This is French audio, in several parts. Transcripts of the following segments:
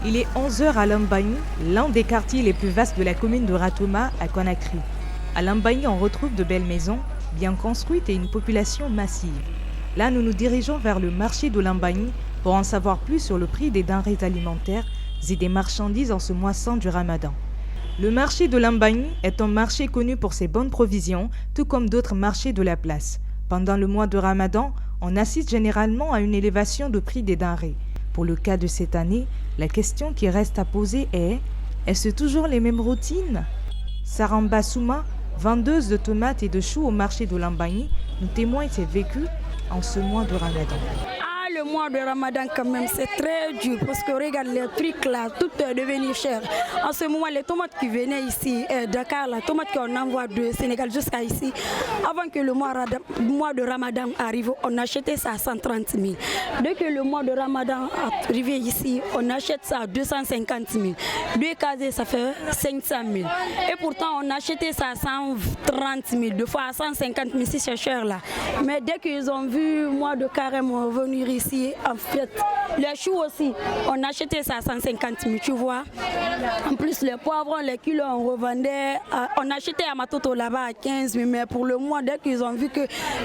Il est 11h à Lambaye, l'un des quartiers les plus vastes de la commune de Ratouma à Conakry. À Lambaye, on retrouve de belles maisons, bien construites et une population massive. Là, nous nous dirigeons vers le marché de Lambaye pour en savoir plus sur le prix des denrées alimentaires et des marchandises en ce mois saint du Ramadan. Le marché de Lambaye est un marché connu pour ses bonnes provisions, tout comme d'autres marchés de la place. Pendant le mois de Ramadan, on assiste généralement à une élévation de prix des denrées. Pour le cas de cette année, la question qui reste à poser est: est-ce toujours les mêmes routines? Saramba Souma, vendeuse de tomates et de choux au marché de Lambaye, nous témoigne ses vécus en ce mois de Ramadan. Le mois de Ramadan quand même c'est très dur parce que regarde les trucs là, tout est devenu cher. En ce moment les tomates qui venaient ici, Dakar, la tomate qu'on envoie de Sénégal jusqu'à ici, avant que le mois de Ramadan arrive, on achetait ça à 130 000. Dès que le mois de Ramadan est arrivé ici, on achète ça à 250 000. Deux casés ça fait 500 000. Et pourtant on achetait ça à 130 000, deux fois à 150 000 si c'est cher là. Mais dès qu'ils ont vu le mois de carême venir ici, en fait, les choux aussi, on achetait ça à 150 000, tu vois. En plus, les poivrons, les kilos, on revendait, on achetait à Matoto là-bas à 15 000, mais pour le mois, dès qu'ils ont vu que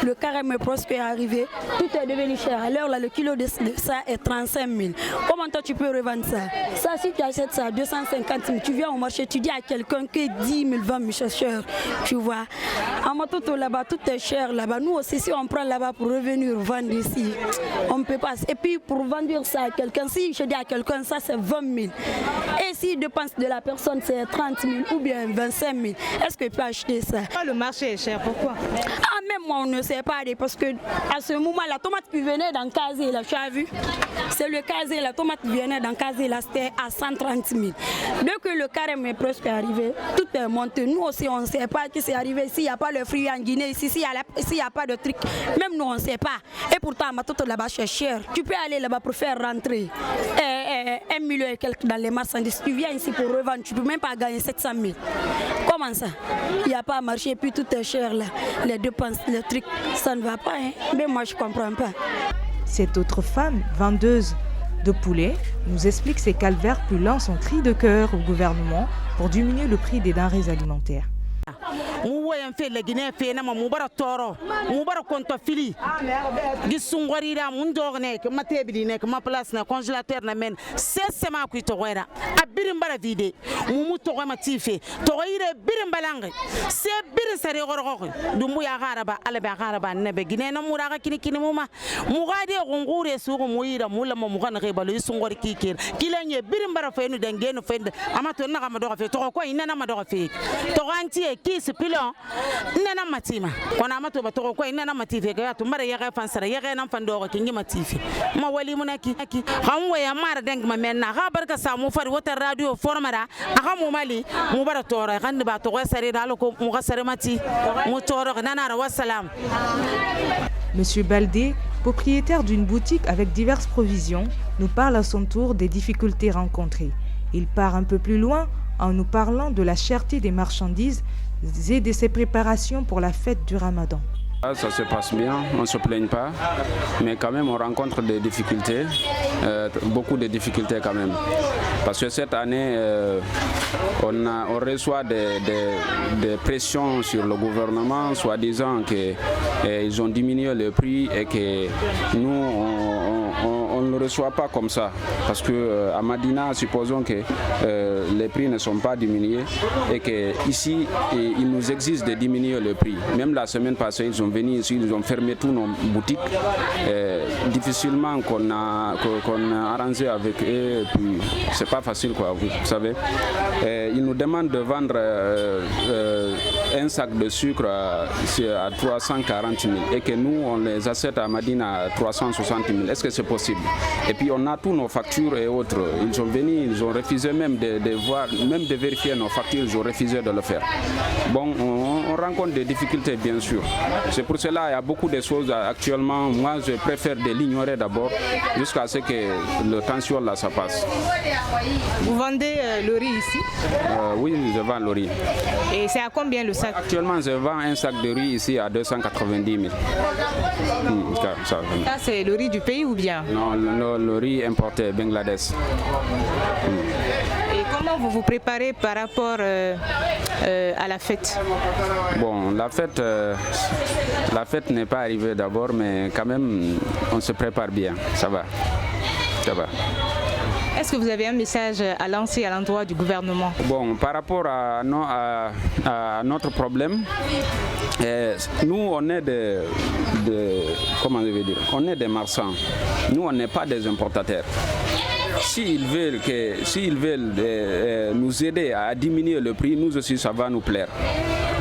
le carême presque est arrivé, tout est devenu cher. Alors là, le kilo de ça est 35 000. Comment toi tu peux revendre ça? Ça, si tu achètes ça à 250 000, tu viens au marché, tu dis à quelqu'un que 10 000, 20 000 c'est cher, tu vois. À Matoto là-bas, tout est cher là-bas. Nous aussi, si on prend là-bas pour revenir vendre ici, on ne peut pas. Et puis pour vendre ça à quelqu'un, si je dis à quelqu'un ça c'est 20 000. Et si dépense de la personne c'est 30 000 ou bien 25 000, est-ce qu'il peut acheter ça? Le marché est cher, pourquoi? Même moi on ne sait pas, parce que à ce moment la tomate qui venait dans Kazé, là, tu as vu? C'est le Kazé, la tomate qui venait dans Kazé, là c'était à 130 000. Dès que le carême est presque arrivé, tout est monté. Nous aussi on ne sait pas que c'est arrivé. S'il n'y a pas le fruit en Guinée, ici, s'il n'y a pas de truc, même nous on ne sait pas. Et pourtant ma toute là-bas c'est cher. Tu peux aller là-bas pour faire rentrer 1 million et quelques dans les marchandises. Tu viens ici pour revendre, tu ne peux même pas gagner 700 000. Comment ça? Il n'y a pas marché, puis tout est cher là. Les dépenses, les trucs, ça ne va pas. Hein? Mais moi je ne comprends pas. Cette autre femme, vendeuse de poulet, nous explique ses calvaires puis lance son cri de cœur au gouvernement pour diminuer le prix des denrées alimentaires. Mouvoyen fait le Guinée fait na moubara toro moubara konto fili gisungwari da mundorne que matebili ne que ma place na congélateur na men c'est ma ku to wera abirim bara vide mumu to ma tife to ire birim balange c'est bir sare gorgo dumbu ya garaba alaba garaba ne be Guinée na muraga kini muma mugade gongure su go muira mula mo mugana ke balu sungwari kikir kilanye birim bara fe nu dengeno fe amato na ma do fe to ko ina na ma do fe to anti kisi pilon nena matima kona mato batoko ko nena matife ga to mara yaga fansara yaga nan fando ko kingi matife ma wali munaki hamwe ya mara deng ma menna ga barka samu fari wata radio formara aga mu mali mu bara tora kan ba to sare dalo ko mu gasare mati mu toro nana wa salam. Monsieur Baldé, propriétaire d'une boutique avec diverses provisions, nous parle à son tour des difficultés rencontrées. Il part un peu plus loin en nous parlant de la cherté des marchandises et de ses préparations pour la fête du Ramadan. Ça se passe bien, on ne se plaigne pas, mais quand même on rencontre des difficultés, beaucoup de difficultés quand même. Parce que cette année, on reçoit des pressions sur le gouvernement, soi-disant qu'ils ont diminué le prix et que nous, on ne le reçoit pas comme ça. Parce qu'à Madina, supposons que les prix ne sont pas diminués et qu'ici, il nous existe de diminuer le prix. Même la semaine passée, ils sont venus ici, ils ont fermé tous nos boutiques. Difficilement qu'on a arrangé avec eux, puis c'est pas facile quoi, vous savez. Ils nous demandent de vendre un sac de sucre à 340 000 et que nous, on les achète à Madina à 360 000. Est-ce que c'est possible? Et puis on a tous nos factures et autres. Ils sont venus, ils ont refusé même de voir, même de vérifier nos factures, ils ont refusé de le faire. Bon, on rencontre des difficultés, bien sûr. C'est pour cela qu'il y a beaucoup de choses actuellement. Moi, je préfère de l'ignorer d'abord jusqu'à ce que le tension là, ça passe. Vous vendez le riz ici? Oui, je vends le riz. Et c'est à combien le sac? Actuellement, je vends un sac de riz ici à 290 000. Ça, c'est le riz du pays ou bien? Non, le riz importé, Bangladesh. Et comment vous vous préparez par rapport à la fête? Bon, la fête n'est pas arrivée d'abord, mais quand même, on se prépare bien. Ça va. Ça va. Est-ce que vous avez un message à lancer à l'endroit du gouvernement? Bon, par rapport à notre problème, nous on est comment je vais dire, on est des marchands. Nous on n'est pas des importateurs. S'ils veulent nous aider à diminuer le prix, nous aussi ça va nous plaire.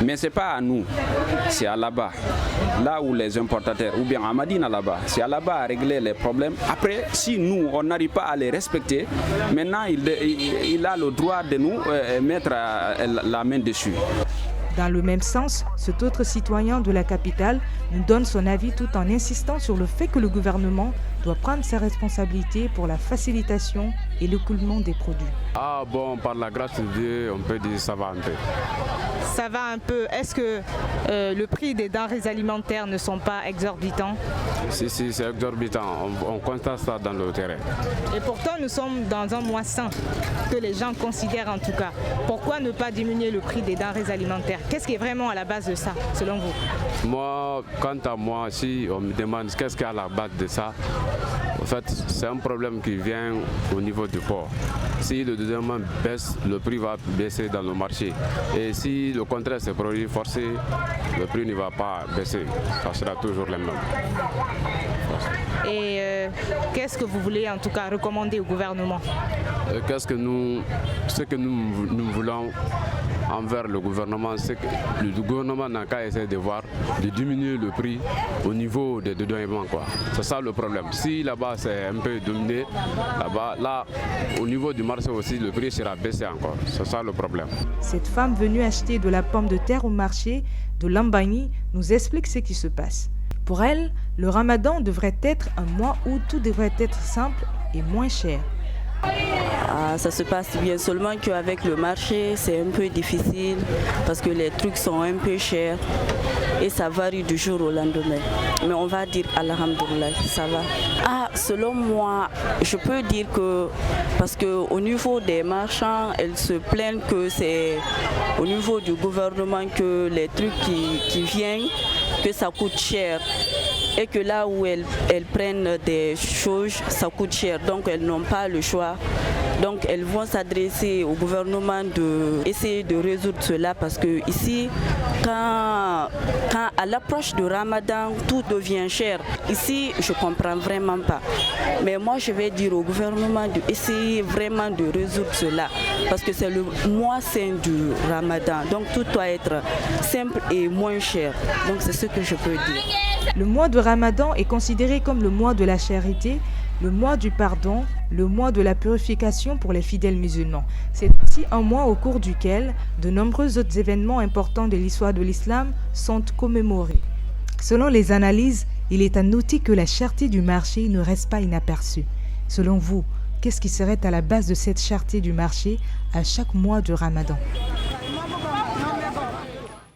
Mais ce n'est pas à nous, c'est à là-bas, là où les importateurs, ou bien à Madina là-bas, c'est à là-bas à régler les problèmes. Après, si nous, on n'arrive pas à les respecter, maintenant il a le droit de nous mettre la main dessus. Dans le même sens, cet autre citoyen de la capitale nous donne son avis tout en insistant sur le fait que le gouvernement doit prendre ses responsabilités pour la facilitation et l'écoulement des produits. Ah bon, par la grâce de Dieu, on peut dire ça va un peu. Ça va un peu. Est-ce que le prix des denrées alimentaires ne sont pas exorbitants? Si, c'est exorbitant. On constate ça dans le terrain. Et pourtant, nous sommes dans un mois sain, que les gens considèrent en tout cas. Pourquoi ne pas diminuer le prix des denrées alimentaires? Qu'est-ce qui est vraiment à la base de ça, selon vous? Moi, quant à moi, si on me demande qu'est-ce qui est à la base de ça, en fait, c'est un problème qui vient au niveau du port. Si le deuxièmement baisse, le prix va baisser dans le marché. Et si le contraire se produit forcé, le prix ne va pas baisser. Ça sera toujours le même. Et qu'est-ce que vous voulez en tout cas recommander au gouvernement? Ce que nous voulons envers le gouvernement, c'est que le gouvernement n'a qu'à essayer de voir, de diminuer le prix au niveau des dédouanements. C'est ça le problème. Si là-bas c'est un peu dominé, là, au niveau du marché aussi, le prix sera baissé encore. C'est ça le problème. Cette femme venue acheter de la pomme de terre au marché de Lambagne nous explique ce qui se passe. Pour elle, le ramadan devrait être un mois où tout devrait être simple et moins cher. Ça se passe bien, seulement qu'avec le marché, c'est un peu difficile parce que les trucs sont un peu chers et ça varie du jour au lendemain. Mais on va dire alhamdoulilah, ça va. Selon moi, je peux dire que, parce qu'au niveau des marchands, elles se plaignent que c'est au niveau du gouvernement que les trucs qui viennent, que ça coûte cher. Et que là où elles prennent des choses, ça coûte cher. Donc elles n'ont pas le choix. Donc elles vont s'adresser au gouvernement d'essayer de résoudre cela parce que ici, quand à l'approche du Ramadan, tout devient cher. Ici, je ne comprends vraiment pas. Mais moi, je vais dire au gouvernement d'essayer vraiment de résoudre cela parce que c'est le mois saint du Ramadan. Donc tout doit être simple et moins cher. Donc c'est ce que je peux dire. Le mois de Ramadan est considéré comme le mois de la charité, le mois du pardon, le mois de la purification pour les fidèles musulmans. C'est aussi un mois au cours duquel de nombreux autres événements importants de l'histoire de l'islam sont commémorés. Selon les analyses, il est à noter que la cherté du marché ne reste pas inaperçue. Selon vous, qu'est-ce qui serait à la base de cette cherté du marché à chaque mois de Ramadan?